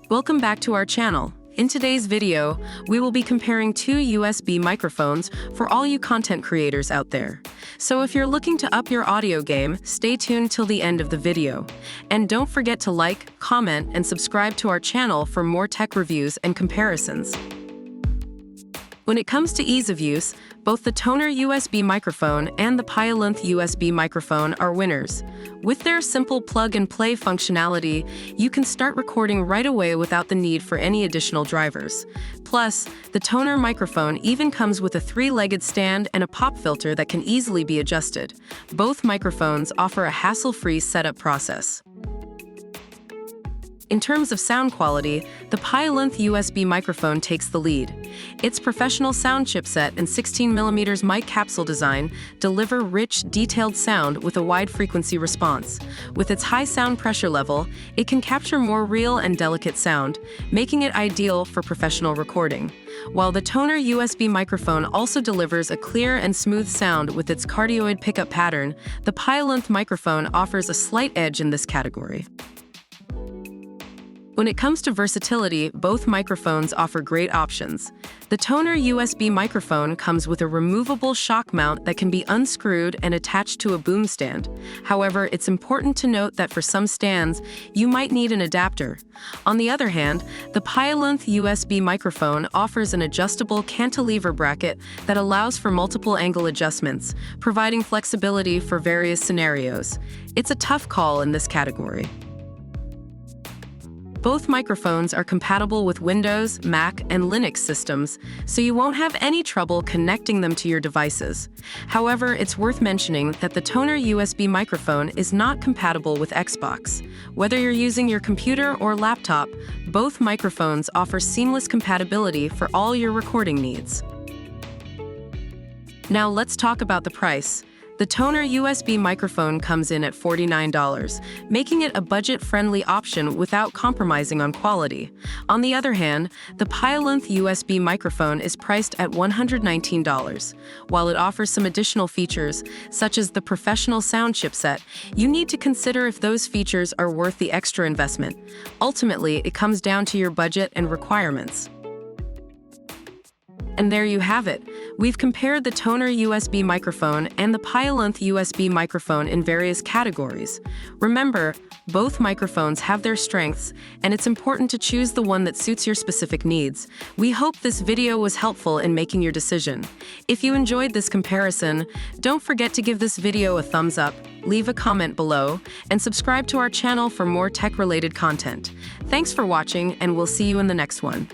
Welcome back to our channel. In today's video, we will be comparing two USB microphones for all you content creators out there. So if you're looking to up your audio game, stay tuned till the end of the video. And don't forget to like, comment, and subscribe to our channel for more tech reviews and comparisons. When it comes to ease of use, both the TONOR USB microphone and the piolunth USB microphone are winners. With their simple plug-and-play functionality, you can start recording right away without the need for any additional drivers. Plus, the TONOR microphone even comes with a 3-legged stand and a pop filter that can easily be adjusted. Both microphones offer a hassle-free setup process. In terms of sound quality, the piolunth USB microphone takes the lead. Its professional sound chipset and 16mm mic capsule design deliver rich, detailed sound with a wide frequency response. With its high sound pressure level, it can capture more real and delicate sound, making it ideal for professional recording. While the TONOR USB microphone also delivers a clear and smooth sound with its Cardioid Pickup Pattern, the piolunth microphone offers a slight edge in this category. When it comes to versatility, both microphones offer great options. The TONOR USB microphone comes with a removable shock mount that can be unscrewed and attached to a boom stand. However, it's important to note that for some stands, you might need an adapter. On the other hand, the piolunth USB microphone offers an adjustable cantilever bracket that allows for multiple angle adjustments, providing flexibility for various scenarios. It's a tough call in this category. Both microphones are compatible with Windows, Mac, and Linux systems, so you won't have any trouble connecting them to your devices. However, it's worth mentioning that the TONOR USB microphone is not compatible with Xbox. Whether you're using your computer or laptop, both microphones offer seamless compatibility for all your recording needs. Now let's talk about the price. The TONOR USB microphone comes in at $49, making it a budget-friendly option without compromising on quality. On the other hand, the piolunth USB microphone is priced at $119. While it offers some additional features, such as the professional sound chipset, you need to consider if those features are worth the extra investment. Ultimately, it comes down to your budget and requirements. And there you have it. We've compared the TONOR USB microphone and the piolunth USB microphone in various categories. Remember, both microphones have their strengths, and it's important to choose the one that suits your specific needs. We hope this video was helpful in making your decision. If you enjoyed this comparison, don't forget to give this video a thumbs up, leave a comment below, and subscribe to our channel for more tech-related content. Thanks for watching, and we'll see you in the next one.